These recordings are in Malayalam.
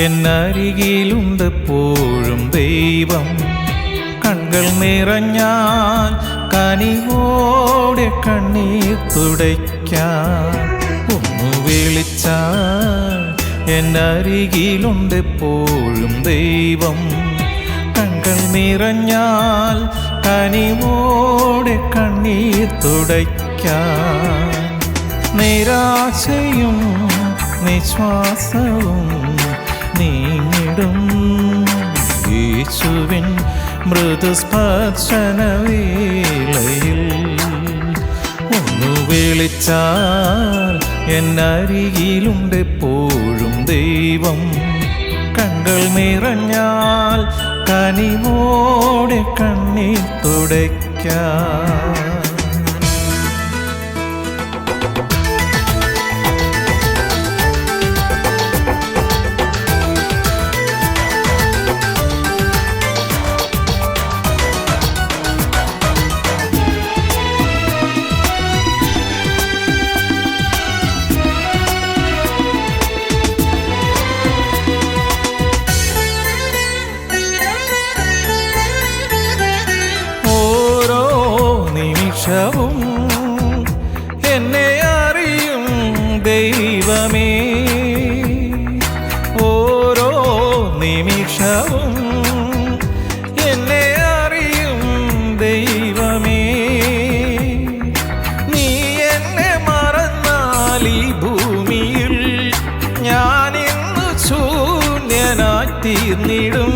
എന്നരികിലുണ്ടെപ്പോഴും ദൈവം. കണ്ണുകൾ നിറഞ്ഞാൽ കനിവോടെ കണ്ണീർ തുടയ്ക്കാൻ ഒന്നു വിളിച്ചാൽ എന്നരികിലുണ്ടെപ്പോഴും ദൈവം. കണ്ണുകൾ നിറഞ്ഞാൽ കനിവോടെ കണ്ണീർ തുടയ്ക്കാൻ നിരാശയും നിശ്വാസവും നീങ്ങിടും യേശുവിൻ മൃദുസ്പർശനവേളയിൽ. ഒന്നു വിളിച്ചാൽ എന്നരികിലുണ്ടെപ്പോഴും ദൈവം. കണ്ണുകൾ നിറഞ്ഞാൽ കനിവോടെ കണ്ണീർ തുടയ്ക്കാൻ. എന്നെ അറിയും ദൈവമേ, ഓരോ നിമിഷവും എന്നെ അറിയും ദൈവമേ. നീ എന്നെ മറന്നാൽ ഈ ഭൂമിയിൽ ഞാനിന്ന് ശൂന്യനായി തീർന്നിടും.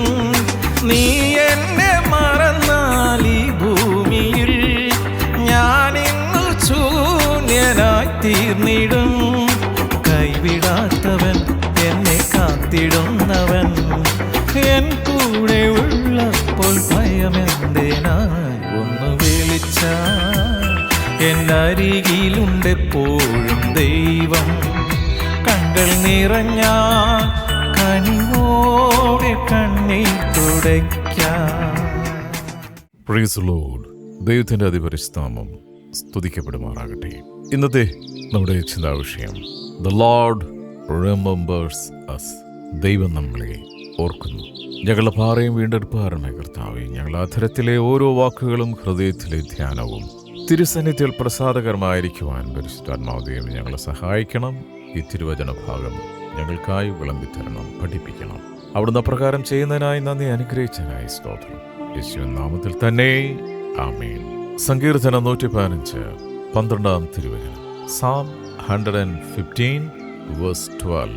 നീ എന്നെ മറന്നാൽ ഈ ഭൂമിയിൽ ഞാനിന്നു ശൂന്യനായി തീർന്നിടും. കൈവിടാത്തവൻ, എന്നെ കാത്തിടുന്നവൻ, എൻ കൂടെ ഉള്ളപ്പോൾ ഭയമെന്തിനായി. ഒന്ന് വിളിച്ചാൽ എന്നരികിലുണ്ടെപ്പോഴും ദൈവം. കണ്ണുകൾ നിറഞ്ഞാൽ കനിവോടെ കണ്ണീർ തുടയ്ക്കാൻ. Praise the Lord. ദൈവത്തിൻ്റെ അതിപരിശുദ്ധനാമം സ്തുതിക്കപ്പെടുമാറാകട്ടെ. ഇന്നത്തെ നമ്മുടെ ചിന്താവിഷയം ദ ലോർഡ് റിമെമ്പേഴ്സ് അസ്. ദൈവം നമ്മളെ ഓർക്കുന്നു. ഞങ്ങളുടെ പാറയും വീണ്ടെടുപ്പാറുമായ കർത്താവേ, ഞങ്ങളുടെ അധരത്തിലെ ഓരോ വാക്കുകളും ഹൃദയത്തിലെ ധ്യാനവും തിരുസന്നിധിയിൽ പ്രസാദകരമായിരിക്കുവാൻ പരിശുദ്ധാത്മാവ് ദൈവം ഞങ്ങളെ സഹായിക്കണം. ഈ തിരുവചന ഭാഗം ഞങ്ങൾക്കായി വിളമ്പിത്തരണം, പഠിപ്പിക്കണം. അവിടുന്ന് അപ്രകാരം ചെയ്യുന്നതിനായി നന്ദി, അനുഗ്രഹിച്ചതിനായി സ്തോത്രം. യേശുവിൻ നാമത്തിൽ തന്നെ ആമേൻ. സങ്കീർത്തനം 115 12 തിരുവചനം. Psalm 115 verse 12.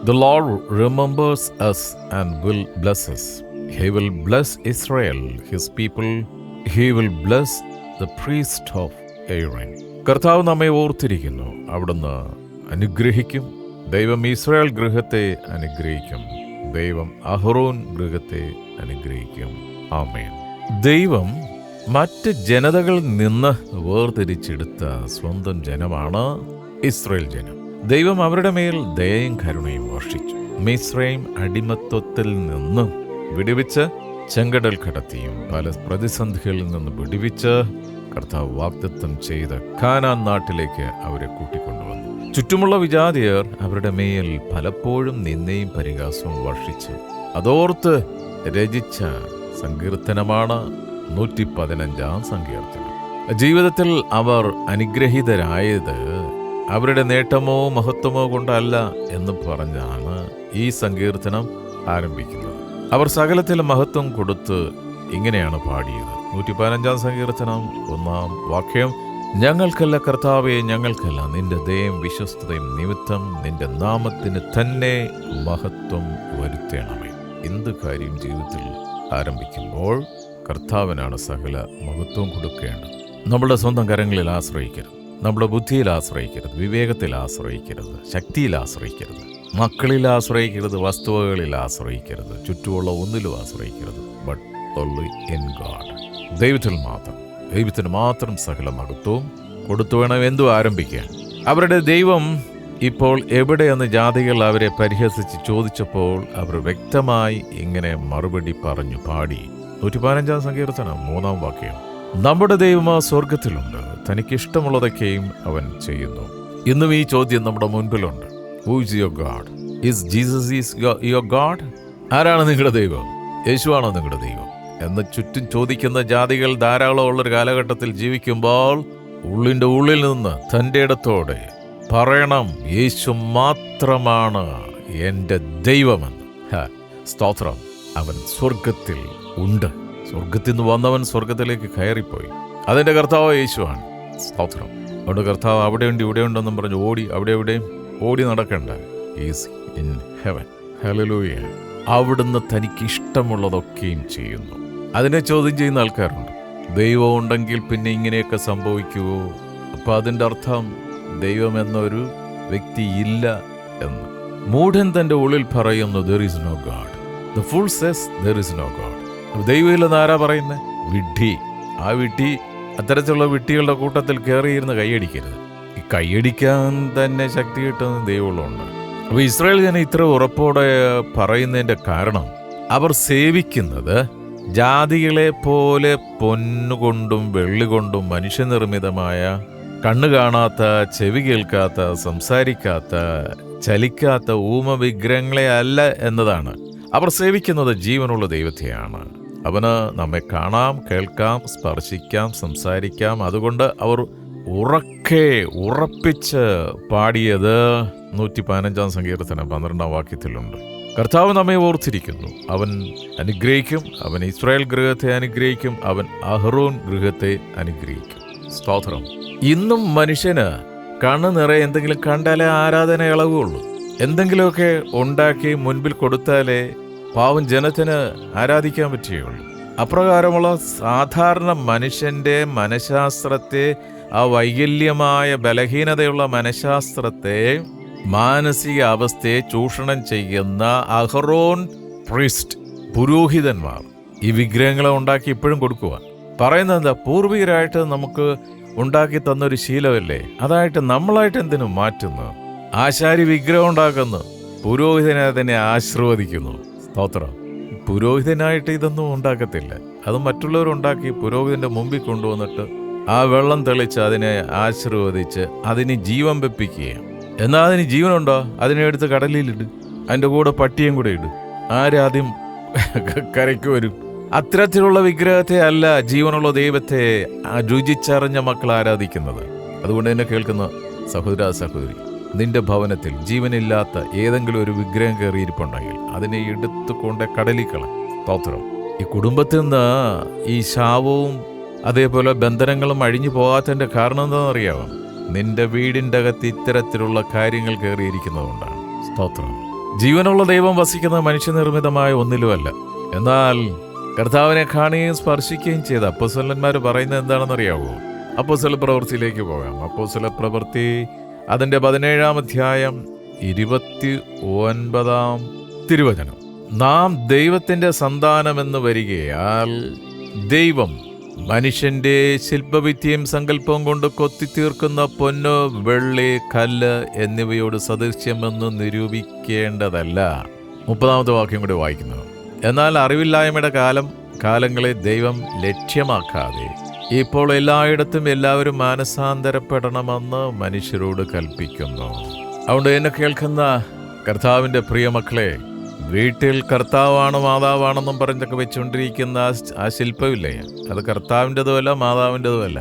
The Lord remembers us and will bless us. He will bless Israel, his people. He will bless the priest of Aaron. കർത്താവ് നമ്മെ ഓർത്തിരിക്കുന്നു, അവിടുന്ന് അനുഗ്രഹിക്കും. ദൈവം ഇസ്രായേൽ ഗൃഹത്തെ അനുഗ്രഹിക്കും. ദൈവം അഹ്റോൻ ഗൃഹത്തെ അനുഗ്രഹിക്കും. ആമേൻ. ദൈവം മറ്റ് ജനതകളിൽ നിന്ന് വേർതിരിച്ചെടുത്ത സ്വന്തം ജനമാണ് ഇസ്രായേൽ ജനം. ദൈവം അവരുടെ മേൽ ദയയും കരുണയും വർഷിച്ചു. മിസ്രൈം അടിമത്വത്തിൽ നിന്ന് വിടുവിച്ച് ചെങ്കടൽ കടത്തിയും പല പ്രതിസന്ധികളിൽ നിന്ന് വിടുവിച്ച് കർത്താവ് വാഗ്ദത്തം ചെയ്ത കാനാൻ നാട്ടിലേക്ക് അവരെ കൂട്ടിക്കൊണ്ടുവന്നു. ചുറ്റുമുള്ള വിജാതിയർ അവരുടെ മേൽ പലപ്പോഴും നിന്ദയും പരിഹാസവും വർഷിച്ചു. അതോർത്ത് രചിച്ച സങ്കീർത്തനമാണ് 115 സങ്കീർത്തനം. ജീവിതത്തിൽ അവർ അനുഗ്രഹീതരായത് അവരുടെ നേട്ടമോ മഹത്വമോ കൊണ്ടല്ല എന്ന് പറഞ്ഞാണ് ഈ സങ്കീർത്തനം ആരംഭിക്കുന്നത്. അവർ സകലത്തിൽ മഹത്വം കൊടുത്ത് ഇങ്ങനെയാണ് പാടിയത്. 115 സങ്കീർത്തനം 1 വാക്യം. ഞങ്ങൾക്കല്ല കർത്താവേ, ഞങ്ങൾക്കല്ല, നിന്റെ ദയയും വിശ്വസ്തതയും നിമിത്തം നിന്റെ നാമത്തിന് തന്നെ മഹത്വം വരുത്തണമേ. എന്ത് കാര്യം ജീവിതത്തിൽ ആരംഭിക്കുമ്പോൾ കർത്താവിനാണ് സകല മഹത്വം കൊടുക്കേണ്ടത്. നമ്മുടെ സ്വന്തം കരങ്ങളിൽ ആശ്രയിക്കരുത്, നമ്മുടെ ബുദ്ധിയിൽ ആശ്രയിക്കരുത്, വിവേകത്തിൽ ആശ്രയിക്കരുത്, ശക്തിയിൽ ആശ്രയിക്കരുത്, മക്കളിൽ ആശ്രയിക്കരുത്, വസ്തുവകളിൽ ആശ്രയിക്കരുത്, ചുറ്റുമുള്ള ഒന്നിലും ആശ്രയിക്കരുത്. But only in God. ദൈവത്തിൽ മാത്രം, ദൈവത്തിന് മാത്രം സകല മഹത്വവും കൊടുത്തു വേണം എന്തും ആരംഭിക്കാൻ. അവരുടെ ദൈവം ഇപ്പോൾ എവിടെയെന്ന് ജാതികൾ അവരെ പരിഹസിച്ച് ചോദിച്ചപ്പോൾ അവർ വ്യക്തമായി ഇങ്ങനെ മറുപടി പറഞ്ഞു പാടി. 115 സങ്കീർത്തനം 3 വാക്യം. നമ്മുടെ ദൈവം സ്വർഗത്തിലുണ്ട്, തനിക്കിഷ്ടമുള്ളതൊക്കെയും അവൻ ചെയ്യുന്നു. ഇന്നും ഈ ചോദ്യം നമ്മുടെ മുൻപിലുണ്ട്. Who is your God? Is Jesus is your God? ആരാണ് നിങ്ങളുടെ ദൈവം? യേശുവാണോ നിങ്ങളുടെ ദൈവം എന്ന് ചുറ്റും ചോദിക്കുന്ന ജാതികൾ ധാരാളം ഉള്ളൊരു കാലഘട്ടത്തിൽ ജീവിക്കുമ്പോൾ ഉള്ളിൻ്റെ ഉള്ളിൽ നിന്ന് തൻ്റെ ഇടത്തോടെ പറയണം, യേശു മാത്രമാണ് എൻ്റെ ദൈവമെന്ന്. സ്തോത്രം. അവൻ സ്വർഗത്തിൽ ഉണ്ട്. സ്വർഗത്തിൽ നിന്ന് വന്നവൻ സ്വർഗത്തിലേക്ക് കയറിപ്പോയി. അതിൻ്റെ കർത്താവ് യേശുവാണ്. സ്തോത്രം. അതുകൊണ്ട് കർത്താവ് അവിടെയുണ്ട് ഇവിടെയുണ്ടെന്നും പറഞ്ഞ് എവിടെയും ഓടി നടക്കണ്ട. Is in heaven. ഹല്ലേലൂയ. അവിടുന്ന് തനിക്ക് ഇഷ്ടമുള്ളതൊക്കെയും ചെയ്യുന്നു. അതിനെ ചോദ്യം ചെയ്യുന്ന ആൾക്കാരുണ്ട്. ദൈവം ഉണ്ടെങ്കിൽ പിന്നെ ഇങ്ങനെയൊക്കെ സംഭവിക്കുമോ? അപ്പം അതിൻ്റെ അർത്ഥം ദൈവം എന്നൊരു വ്യക്തി ഇല്ല എന്ന്. മൂഢൻ തൻ്റെ ഉള്ളിൽ പറയുന്നു, there is no God. The fool says there is no God. ദൈവമില്ലെന്ന് ആരാ പറയുന്നത്? വിഡ്ഢി. ആ വിഡ്ഢി അത്തരത്തിലുള്ള വിഡ്ഢികളുടെ കൂട്ടത്തിൽ കയറിയിരുന്ന് കൈയടിക്കരുത്. ഈ കൈയടിക്കാൻ തന്നെ ശക്തി കിട്ടുന്ന ദൈവമുള്ളതുണ്ട്. അപ്പോൾ ഇസ്രായേൽ ജനം ഇത്ര ഉറപ്പോടെ പറയുന്നതിൻ്റെ കാരണം അവർ സേവിക്കുന്നത് ജാതികളെ പോലെ പൊന്നുകൊണ്ടും വെള്ളികൊണ്ടും മനുഷ്യനിർമ്മിതമായ കണ്ണു കാണാത്ത, ചെവി കേൾക്കാത്ത, സംസാരിക്കാത്ത, ചലിക്കാത്ത ഊമ വിഗ്രഹങ്ങളെ അല്ല എന്നതാണ്. അവർ സേവിക്കുന്നത് ജീവനുള്ള ദൈവത്തെയാണ്. അവന് നമ്മെ കാണാം, കേൾക്കാം, സ്പർശിക്കാം, സംസാരിക്കാം. അതുകൊണ്ട് അവർ ഉറപ്പിച്ച് പാടിയത് 115 സങ്കീർത്തനം 12 വാക്യത്തിലുണ്ട്. കർത്താവ് നമ്മെ ഓർത്തിരിക്കുന്നു. അവൻ അനുഗ്രഹിക്കും. അവൻ ഇസ്രായേൽ ഗൃഹത്തെ അനുഗ്രഹിക്കും. അവൻ അഹ്റോൻ ഗൃഹത്തെ അനുഗ്രഹിക്കും. സ്തോത്രം. ഇന്നും മനുഷ്യന് കണ്ണ് നിറയെ എന്തെങ്കിലും കണ്ടാലേ ആരാധന ഇളവുള്ളൂ. എന്തെങ്കിലുമൊക്കെ ഉണ്ടാക്കി മുൻപിൽ കൊടുത്താലേ പാവം ജനത്തിന് ആരാധിക്കാൻ പറ്റുകയുള്ളൂ. അപ്രകാരമുള്ള സാധാരണ മനുഷ്യൻ്റെ മനഃശാസ്ത്രത്തെ, ആ വൈകല്യമായ ബലഹീനതയുള്ള മനഃശാസ്ത്രത്തെ, മാനസിക അവസ്ഥയെ ചൂഷണം ചെയ്യുന്ന അഹ്റോൻ പ്രീസ്റ്റ് പുരോഹിതന്മാർ ഈ വിഗ്രഹങ്ങളെ ഉണ്ടാക്കി ഇപ്പോഴും കൊടുക്കുക. പറയുന്നത് എന്താ? പൂർവികരായിട്ട് നമുക്ക് ഉണ്ടാക്കി തന്നൊരു ശീലമല്ലേ, അതായിട്ട് നമ്മളായിട്ട് എന്തിനും മാറ്റുന്നു? ആശാരി വിഗ്രഹം ഉണ്ടാക്കുന്നു, പുരോഹിതനെ അതിനെ ആശീർവദിക്കുന്നു. സ്തോത്രം. പുരോഹിതനായിട്ട് ഇതൊന്നും ഉണ്ടാക്കത്തില്ല. അത് മറ്റുള്ളവരുണ്ടാക്കി പുരോഹിതന്റെ മുമ്പിൽ കൊണ്ടുവന്നിട്ട് ആ വെള്ളം തെളിച്ച് അതിനെ ആശീർവദിച്ച് അതിന് ജീവൻ വെപ്പിക്കുകയാണ്. എന്നാൽ അതിന് ജീവനുണ്ടോ? അതിനെ എടുത്ത് കടലിലിട്, അതിൻ്റെ കൂടെ പട്ടിയും കൂടെ ഇട്. ആരാദ്യം കരയ്ക്ക് വരും? അത്തരത്തിലുള്ള വിഗ്രഹത്തെ അല്ല ജീവനുള്ള ദൈവത്തെ രുചിച്ചറിഞ്ഞ മക്കൾ ആരാധിക്കുന്നത്. അതുകൊണ്ട് എന്നെ കേൾക്കുന്ന സഹോദര സഹോദരി, നിന്റെ ഭവനത്തിൽ ജീവനില്ലാത്ത ഏതെങ്കിലും ഒരു വിഗ്രഹം കയറിയിരിപ്പുണ്ടെങ്കിൽ അതിനെ എടുത്തുകൊണ്ട് കടലിക്കള. സ്തോത്രം. ഈ കുടുംബത്തിൽ നിന്ന് ഈ ശാപവും അതേപോലെ ബന്ധനങ്ങളും അഴിഞ്ഞു പോകാത്തതിൻ്റെ കാരണം എന്താണെന്നറിയാമോ? നിന്റെ വീടിൻ്റെ അകത്ത് ഇത്തരത്തിലുള്ള കാര്യങ്ങൾ കയറിയിരിക്കുന്നതുകൊണ്ടാണ്. സ്തോത്രം. ജീവനുള്ള ദൈവം വസിക്കുന്ന മനുഷ്യനിർമ്മിതമായ ഒന്നിലുമല്ല. എന്നാൽ കർത്താവിനെ കാണുകയും സ്പർശിക്കുകയും ചെയ്ത അപ്പോസ്തലന്മാർ പറയുന്നത് എന്താണെന്നറിയാവോ? അപ്പോസ്തല പ്രവൃത്തിയിലേക്ക് പോകാം. അപ്പോസ്തല പ്രവൃത്തി അതിൻ്റെ 17-ാം അധ്യായം 29-ാം തിരുവചനം. നാം ദൈവത്തിൻ്റെ സന്താനമെന്ന് വരികയാൽ ദൈവം മനുഷ്യന്റെ ശില്പവിദ്യയും സങ്കല്പവും കൊണ്ട് കൊത്തിത്തീർക്കുന്ന പൊന്ന്, വെള്ളി, കല്ല് എന്നിവയോട് സദൃശ്യമെന്ന് നിരൂപിക്കേണ്ടതല്ല. 30-ാമത്തെ വാക്യം കൂടി വായിക്കുന്നു. എന്നാൽ അറിവില്ലായ്മയുടെ കാലങ്ങളെ ദൈവം ലക്ഷ്യമാക്കാതെ ഇപ്പോൾ എല്ലായിടത്തും എല്ലാവരും മാനസാന്തരപ്പെടണമെന്ന് മനുഷ്യരോട് കൽപ്പിക്കുന്നു. അതുകൊണ്ട് എന്നെ കേൾക്കുന്ന കർത്താവിൻ്റെ പ്രിയമക്കളെ, വീട്ടിൽ കർത്താവാണ് മാതാവാണെന്നും പറഞ്ഞൊക്കെ വെച്ചുകൊണ്ടിരിക്കുന്ന ആ ശില്പമില്ലേ, അത് കർത്താവിൻ്റെതുമല്ല മാതാവിൻ്റെതുമല്ല.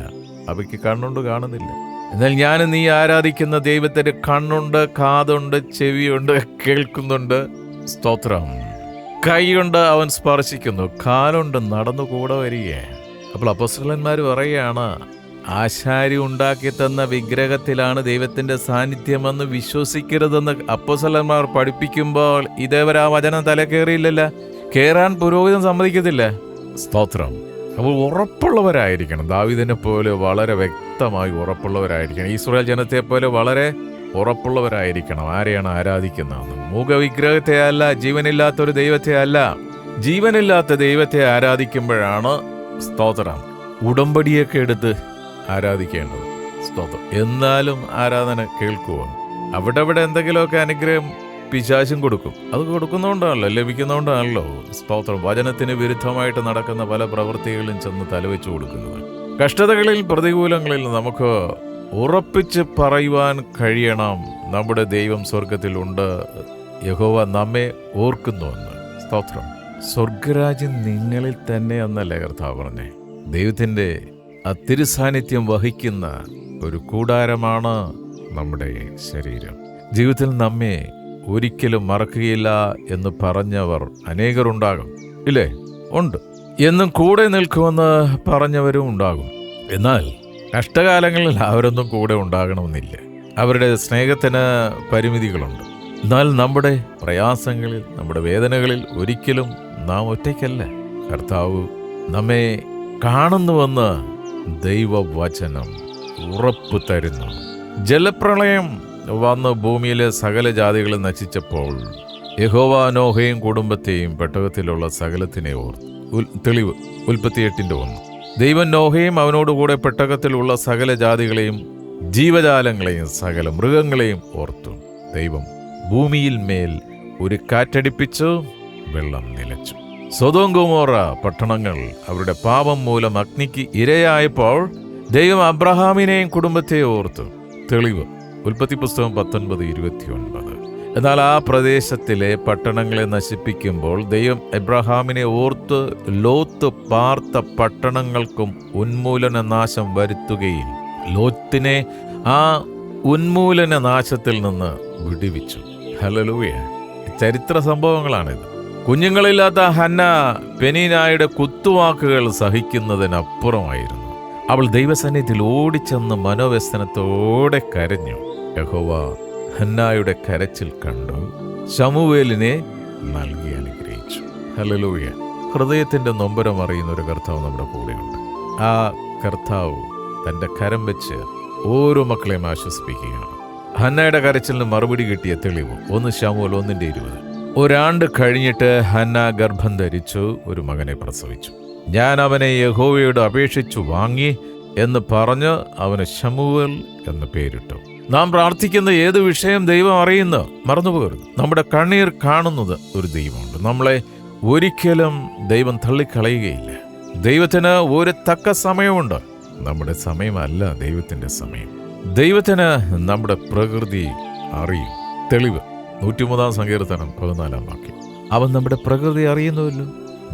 അവയ്ക്ക് കണ്ണുണ്ട്, കാണുന്നില്ല. എന്നാൽ ഞാൻ നീ ആരാധിക്കുന്ന ദൈവത്തിന് കണ്ണുണ്ട്, കാതുണ്ട്, ചെവിയുണ്ട്, കേൾക്കുന്നുണ്ട്. സ്തോത്രം. കൈയുണ്ട്, അവൻ സ്പർശിക്കുന്നു. കാലുണ്ട്, നടന്നു കൂടെ വരികയാണ്. അപ്പോൾ അപ്പോസ്തലന്മാർ പറയുകയാണ്, ആശാരി ഉണ്ടാക്കി തന്ന വിഗ്രഹത്തിലാണ് ദൈവത്തിൻ്റെ സാന്നിധ്യമെന്ന് വിശ്വസിക്കരുതെന്ന് അപ്പോസ്തലന്മാർ പഠിപ്പിക്കുമ്പോൾ ഇതേവരെ ആ വചനം തല കയറിയില്ലല്ലോ. കയറാൻ പുരോഹിതൻ സമ്മതിക്കത്തില്ല. സ്തോത്രം. അപ്പോൾ ഉറപ്പുള്ളവരായിരിക്കണം. ദാവീദിനെ പോലെ വളരെ വ്യക്തമായി ഉറപ്പുള്ളവരായിരിക്കണം. ഇസ്രായേൽ ജനത്തെ പോലെ വളരെ ഉറപ്പുള്ളവരായിരിക്കണം. ആരെയാണ് ആരാധിക്കുന്നതെന്ന്? മൂകവിഗ്രഹത്തെ അല്ല, ജീവനില്ലാത്തൊരു ദൈവത്തെ അല്ല. ജീവനില്ലാത്ത ദൈവത്തെ ആരാധിക്കുമ്പോഴാണ് സ്തോത്രം ഉടമ്പടിയൊക്കെ എടുത്ത് ആരാധിക്കേണ്ടത്. സ്തോത്രം. എന്നാലും ആരാധന കേൾക്കുക. അവിടെ എന്തെങ്കിലുമൊക്കെ അനുഗ്രഹം പിശാചും കൊടുക്കും. അത് കൊടുക്കുന്നതുകൊണ്ടാണല്ലോ, ലഭിക്കുന്നതുകൊണ്ടാണല്ലോ സ്തോത്രം വചനത്തിന് വിരുദ്ധമായിട്ട് നടക്കുന്ന പല പ്രവൃത്തികളും ചെന്ന് തലവെച്ചു കൊടുക്കുന്നത്. കഷ്ടതകളിൽ, പ്രതികൂലങ്ങളിൽ നമുക്ക് ഉറപ്പിച്ച് പറയുവാൻ കഴിയണം, നമ്മുടെ ദൈവം സ്വർഗത്തിലുണ്ട്. യഹോവ നമ്മെ ഓർക്കുന്നുവെന്ന്. സ്തോത്രം. സ്വർഗരാജ്യം നിങ്ങളിൽ തന്നെ എന്നല്ലേ കർത്താവ് പറഞ്ഞേ. ദൈവത്തിൻ്റെ ആ തിരുസാന്നിധ്യം വഹിക്കുന്ന ഒരു കൂടാരമാണ് നമ്മുടെ ശരീരം. ജീവിതത്തിൽ നമ്മെ ഒരിക്കലും മറക്കുകയില്ല എന്ന് പറഞ്ഞവർ അനേകരുണ്ടാകും, ഇല്ലേ? ഉണ്ട്. എന്നും കൂടെ നിൽക്കുമെന്ന് പറഞ്ഞവരും ഉണ്ടാകും. എന്നാൽ കഷ്ടകാലങ്ങളിൽ അവരൊന്നും കൂടെ ഉണ്ടാകണമെന്നില്ല. അവരുടെ സ്നേഹത്തിന് പരിമിതികളുണ്ട്. എന്നാൽ നമ്മുടെ പ്രയാസങ്ങളിൽ, നമ്മുടെ വേദനകളിൽ ഒരിക്കലും നാം ഒറ്റയ്ക്കല്ല. കർത്താവ് നമ്മെ കാണുന്നുവെന്ന് ദൈവവചനം ഉറപ്പ് തരുന്നു. ജലപ്രളയം വന്ന് ഭൂമിയിലെ സകല ജാതികളെ നശിച്ചപ്പോൾ യഹോവ നോഹയും കുടുംബത്തെയും പെട്ടകത്തിലുള്ള സകലത്തിനെ ഓർത്തു. തെളിവ് ഉൽപ്പത്തി 8:1. ദൈവം നോഹയും അവനോടുകൂടെ പെട്ടകത്തിലുള്ള സകല ജാതികളെയും ജീവജാലങ്ങളെയും സകല മൃഗങ്ങളെയും ഓർത്തു. ദൈവം ഭൂമിയിൽ മേൽ ഒരു കാറ്റടിപ്പിച്ചു, വെള്ളം നിലച്ചു. സൊദോം ഗൊമോറ പട്ടണങ്ങൾ അവരുടെ പാപം മൂലം അഗ്നിക്ക് ഇരയായപ്പോൾ ദൈവം അബ്രഹാമിനെയും കുടുംബത്തെയും ഓർത്തു. തെളിവ് ഉൽപ്പത്തി പുസ്തകം 19:29. എന്നാൽ ആ പ്രദേശത്തിലെ പട്ടണങ്ങളെ നശിപ്പിക്കുമ്പോൾ ദൈവം എബ്രഹാമിനെ ഓർത്ത് ലോത്ത് പാർത്ത പട്ടണങ്ങൾക്കും ഉന്മൂലന നാശം വരുത്തുകയും ലോത്തിനെ ആ ഉന്മൂലന നാശത്തിൽ നിന്ന് വിടുവിച്ചു. ഹല്ലേലൂയ. ചരിത്ര സംഭവങ്ങളാണിത്. കുഞ്ഞുങ്ങളില്ലാത്ത ഹന്ന പെനീനായുടെ കുത്തുവാക്കുകൾ സഹിക്കുന്നതിനപ്പുറമായിരുന്നു. അവൾ ദൈവസന്നിധിയിൽ ഓടിച്ചെന്ന് മനോവ്യസനത്തോടെ കരഞ്ഞു. യഹോവ ഹന്നായുടെ കരച്ചിൽ കണ്ടു, ശമൂവേലിനെ നൽകി അനുഗ്രഹിച്ചു. ഹല്ലേലൂയ. ഹൃദയത്തിൻ്റെ നൊമ്പരം അറിയുന്ന ഒരു കർത്താവ് നമ്മുടെ കൂടെയുണ്ട്. ആ കർത്താവ് തൻ്റെ കരം വെച്ച് ഓരോ മക്കളെയും ആശ്വസിപ്പിക്കുകയാണ്. ഹന്നയുടെ കരച്ചിലിന് മറുപടി കിട്ടിയ തെളിവ് 1 ശമൂവേൽ 1:20. ഒരാണ്ട് കഴിഞ്ഞിട്ട് ഹന്ന ഗർഭം ധരിച്ചു, ഒരു മകനെ പ്രസവിച്ചു. ഞാൻ അവനെ യഹോവയോട് അപേക്ഷിച്ചു വാങ്ങി എന്ന് പറഞ്ഞ് അവന് ശമൂവേൽ എന്ന് പേരിട്ടു. നാം പ്രാർത്ഥിക്കുന്ന ഏത് വിഷയം ദൈവം അറിയുന്നു, മറന്നുപോകരുത്. നമ്മുടെ കണ്ണീർ കാണുന്നത് ഒരു ദൈവമുണ്ട്. നമ്മളെ ഒരിക്കലും ദൈവം തള്ളിക്കളയുകയില്ല. ദൈവത്തിന് ഒരു തക്ക സമയമുണ്ട്. നമ്മുടെ സമയമല്ല ദൈവത്തിൻ്റെ സമയം. ദൈവത്തിന് നമ്മുടെ പ്രകൃതി അറിയും. തെളിവ് 103 സങ്കീർത്തനം 14 അവൻ നമ്മുടെ പ്രകൃതി അറിയുന്നുവല്ലോ.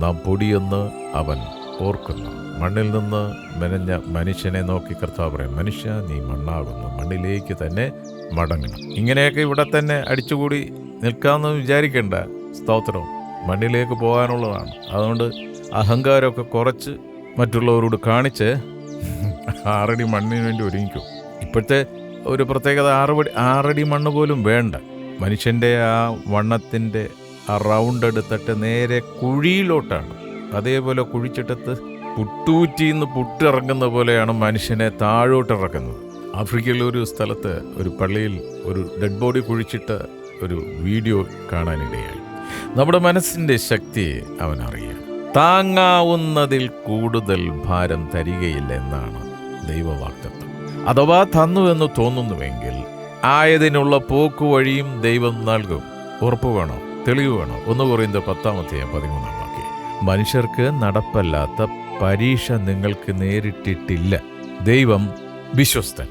നാം പൊടിയെന്ന് അവൻ ഓർക്കുന്നു. മണ്ണിൽ നിന്ന് മെനഞ്ഞ മനുഷ്യനെ നോക്കി കർത്താവ് പറയും, മനുഷ്യ നീ മണ്ണാകുന്നു, മണ്ണിലേക്ക് തന്നെ മടങ്ങണം. ഇങ്ങനെയൊക്കെ ഇവിടെ തന്നെ അടിച്ചുകൂടി നിൽക്കാമെന്ന് വിചാരിക്കേണ്ട. സ്തോത്രം. മണ്ണിലേക്ക് പോകാനുള്ളതാണ്. അതുകൊണ്ട് അഹങ്കാരമൊക്കെ കുറച്ച് മറ്റുള്ളവരോട് കാണിച്ച് 6 അടി മണ്ണിന് വേണ്ടി ഒരുങ്ങിക്കും. ഇപ്പോഴത്തെ ഒരു പ്രത്യേകത 6 അടി മണ്ണ് പോലും വേണ്ട. മനുഷ്യൻ്റെ ആ വണ്ണത്തിൻ്റെ ആ റൗണ്ട് എടുത്തിട്ട് നേരെ കുഴിയിലോട്ടാണ്. അതേപോലെ കുഴിച്ചിട്ടത്ത് പുട്ടൂറ്റിന്ന് പുട്ടിറങ്ങുന്ന പോലെയാണ് മനുഷ്യനെ താഴോട്ടിറക്കുന്നത്. ആഫ്രിക്കയിലെ ഒരു സ്ഥലത്ത് ഒരു പള്ളിയിൽ ഒരു ഡെഡ് ബോഡി കുഴിച്ചിട്ട് ഒരു വീഡിയോ കാണാനിടയായി. നമ്മുടെ മനസ്സിൻ്റെ ശക്തി അവനറിയാം. താങ്ങാവുന്നതിൽ കൂടുതൽ ഭാരം തരികയില്ല എന്നാണ് ദൈവവാഗ്ദത്തം. അഥവാ തന്നുവെന്ന് തോന്നുന്നുവെങ്കിൽ ആയതിനുള്ള പോക്കുവഴിയും ദൈവം നൽകും. ഉറപ്പ് വേണോ? തെളിവ് വേണോ? 1 കൊരിന്ത്യർ 10:13. മനുഷ്യർക്ക് നടപ്പല്ലാത്ത പരീക്ഷ നിങ്ങൾക്ക് നേരിട്ടിട്ടില്ല. ദൈവം വിശ്വസ്തൻ.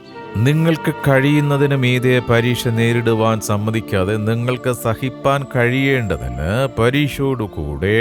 നിങ്ങൾക്ക് കഴിയുന്നതിന് മീതെ പരീക്ഷ നേരിടുവാൻ സമ്മതിക്കാതെ നിങ്ങൾക്ക് സഹിപ്പാൻ കഴിയേണ്ടതിന് പരീക്ഷയോടുകൂടെ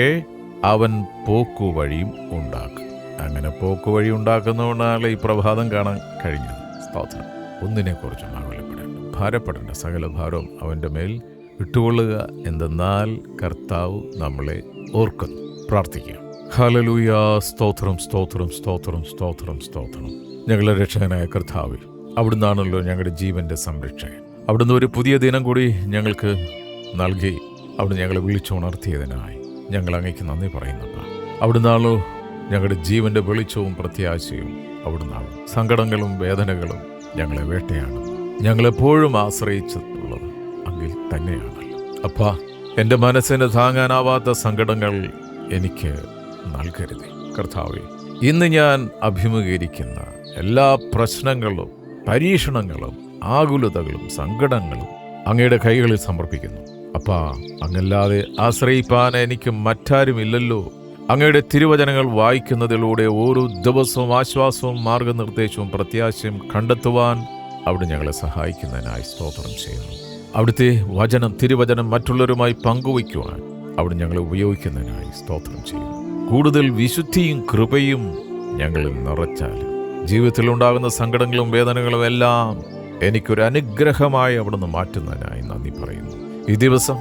അവൻ പോക്കുവഴിയും ഉണ്ടാക്കും. അങ്ങനെ പോക്കുവഴി ഉണ്ടാക്കുന്നതുകൊണ്ടാണ് ഈ പ്രഭാതം കാണാൻ കഴിഞ്ഞത്. സ്തോത്രം. ഒന്നിനെക്കുറിച്ചും ആകുലപ്പെടേണ്ട, ഭാരപ്പെടേണ്ട. സകല ഭാരവും അവൻ്റെ മേൽ വിട്ടുകൊള്ളുക. എന്തെന്നാൽ കർത്താവ് നമ്മളെ ഓർക്കുന്നു. പ്രാർത്ഥിക്കുക. ഹല്ലേലൂയ. സ്തോത്രം, സ്തോത്രം, സ്തോത്രം, സ്തോത്രം, സ്തോത്രം. ഞങ്ങളുടെ രക്ഷകനായ കർത്താവ്, അവിടുന്നാണല്ലോ ഞങ്ങളുടെ ജീവൻ്റെ സംരക്ഷകൻ. അവിടുന്ന് ഒരു പുതിയ ദിനം കൂടി ഞങ്ങൾക്ക് നൽകി അവിടുന്ന് ഞങ്ങളെ വിളിച്ചുണർത്തിയതിനായി ഞങ്ങൾ അങ്ങേക്ക് നന്ദി പറയുന്നപ്പോൾ. അവിടുന്നാണല്ലോ ഞങ്ങളുടെ ജീവൻ്റെ വെളിച്ചവും പ്രത്യാശയും. അവിടുന്നാണ് സങ്കടങ്ങളും വേദനകളും ഞങ്ങളെ വേട്ടയാണ്. ഞങ്ങളെപ്പോഴും ആശ്രയിച്ചിട്ടുള്ളത് അങ്ങിൽ തന്നെയാണല്ലോ. അപ്പാ, എൻ്റെ മനസ്സിന് താങ്ങാനാവാത്ത സങ്കടങ്ങൾ എനിക്ക് നൽകരുതേ കർത്താവേ. ഇന്ന് ഞാൻ അഭിമുഖീകരിക്കുന്ന എല്ലാ പ്രശ്നങ്ങളും പരീക്ഷണങ്ങളും ആകുലതകളും സങ്കടങ്ങളും അങ്ങയുടെ കൈകളിൽ സമർപ്പിക്കുന്നു. അപ്പാ, അങ്ങല്ലാതെ ആശ്രയിപ്പാൻ എനിക്ക് മറ്റാരുമില്ലല്ലോ. അങ്ങയുടെ തിരുവചനങ്ങൾ വായിക്കുന്നതിലൂടെ ഓരോ ദിവസവും ആശ്വാസവും മാർഗനിർദ്ദേശവും പ്രത്യാശയും കണ്ടെത്തുവാൻ അവിടെ ഞങ്ങളെ സഹായിക്കുന്നതിനായി സ്തോത്രം ചെയ്യുന്നു. അവിടുത്തെ വചനം, തിരുവചനം മറ്റുള്ളവരുമായി പങ്കുവയ്ക്കുവാൻ അവിടെ ഞങ്ങളെ ഉപയോഗിക്കുന്നതിനായി സ്തോത്രം ചെയ്യുന്നു. കൂടുതൽ വിശുദ്ധിയും കൃപയും ഞങ്ങളിൽ നിറച്ചാൽ ജീവിതത്തിൽ ഉണ്ടാകുന്ന സങ്കടങ്ങളും വേദനകളും എല്ലാം എനിക്കൊരു അനുഗ്രഹമായി അവിടുന്ന് മാറ്റുന്നതിനായി നന്ദി പറയുന്നു. ഈ ദിവസം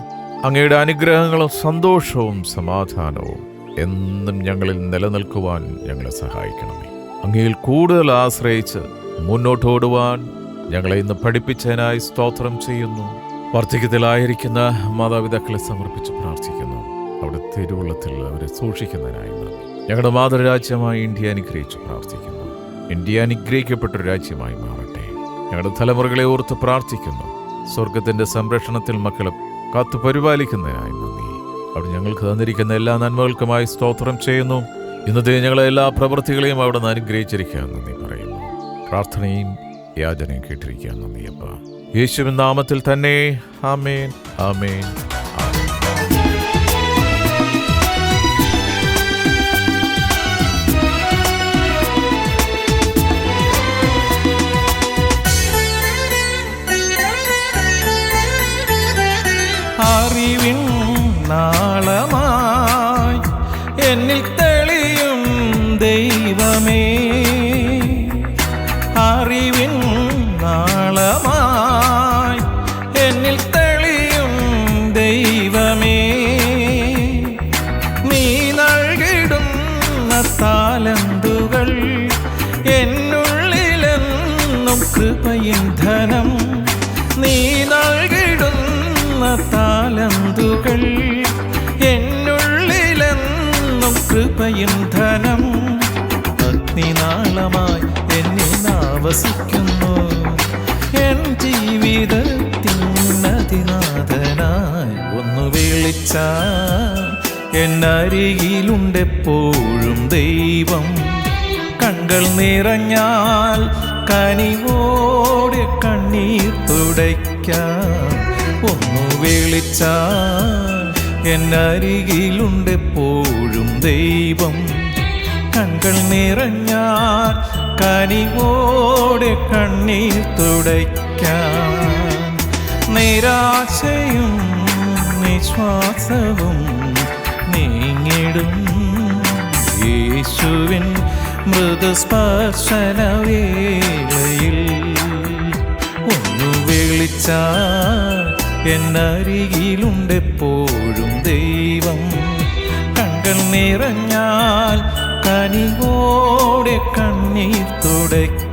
അങ്ങയുടെ അനുഗ്രഹങ്ങളും സന്തോഷവും സമാധാനവും എന്നും ഞങ്ങളിൽ നിലനിൽക്കുവാൻ ഞങ്ങളെ സഹായിക്കണമേ. അങ്ങയിൽ കൂടുതൽ ആശ്രയിച്ച് മുന്നോട്ടോടുവാൻ ഞങ്ങളെ ഇന്ന് പഠിപ്പിച്ചതിനായി സ്തോത്രം ചെയ്യുന്നു. വാർദ്ധക്യത്തിലായിരിക്കുന്ന മാതാപിതാക്കളെ സമർപ്പിച്ച് പ്രാർത്ഥിക്കുന്നു. അവിടെ തിരുവുള്ളത്തിൽ അവരെ സൂക്ഷിക്കുന്നതിനായി നന്ദി. ഞങ്ങളുടെ മാതൃരാജ്യമായ ഇന്ത്യ അനുഗ്രഹിച്ച് പ്രാർത്ഥിക്കുന്നു. ഇന്ത്യ അനുഗ്രഹിക്കപ്പെട്ടൊരു രാജ്യമായി മാറട്ടെ. ഞങ്ങളുടെ തലമുറകളെ ഓർത്ത് പ്രാർത്ഥിക്കുന്നു. സ്വർഗത്തിൻ്റെ സംരക്ഷണത്തിൽ മക്കളെ കാത്തു പരിപാലിക്കുന്നതിനായി നന്ദി. അവിടെ ഞങ്ങൾക്ക് തന്നിരിക്കുന്ന എല്ലാ നന്മകൾക്കുമായി സ്തോത്രം ചെയ്യുന്നു. ഇന്നത്തെ ഞങ്ങളെ എല്ലാ പ്രവൃത്തികളെയും അവിടെ നിന്ന് അനുഗ്രഹിച്ചിരിക്കാൻ നന്ദി പറയുന്നു. പ്രാർത്ഥനയും യാചനയും കേട്ടിരിക്കാൻ നന്ദി അപ്പ. യേശുവിൻ നാമത്തിൽ തന്നെ ആമേൻ, ആമേൻ, ആമേൻ. അറിവിൻ നാളമായി എന്നിൽ തെളിയും ദൈവമേ, അറിവിൻ നാളമായി എന്നിൽ തെളിയും ദൈവമേ, നീ നൽകിടുന്ന താലന്തുകൾ എന്നുള്ളിലെന്നും കൃപയും ധനം, നീ നൽകിടുന്ന താലന്തുകൾ എന്നുള്ളിലെന്നും കൃപയും ധനം, അഗ്നിനാളമായി എന്നിൽ ആവസിക്കുന്നു. എൻ ജീവിതത്തിൻ അതിനാഥനായി ഒന്നു വിളിച്ചാൽ എന്നരികിലുണ്ടെപ്പോഴും ദൈവം. കണ്ണുകൾ നിറഞ്ഞാൽ കനിവോടെ കണ്ണീർ തുടയ്ക്കാൻ ഒന്നു വിളിച്ചാൽ എന്നരികിലുണ്ടെപ്പോഴും ദൈവം. കണ്ണുകൾ നിറഞ്ഞാൽ കനിവോടെ കണ്ണീർ തുടയ്ക്കാൻ നിരാശയും നിശ്വാസവും നീങ്ങിടും യേശുവിൻ മൃദുസ്പർശനവേളയിൽ. ഒന്നു വിളിച്ചാൽ എന്നരികിലുണ്ടെപ്പോഴും ദൈവം. കണ്ണുകൾ നിറഞ്ഞാൽ കനിവോടെ കണ്ണീർ തുടയ്ക്കും.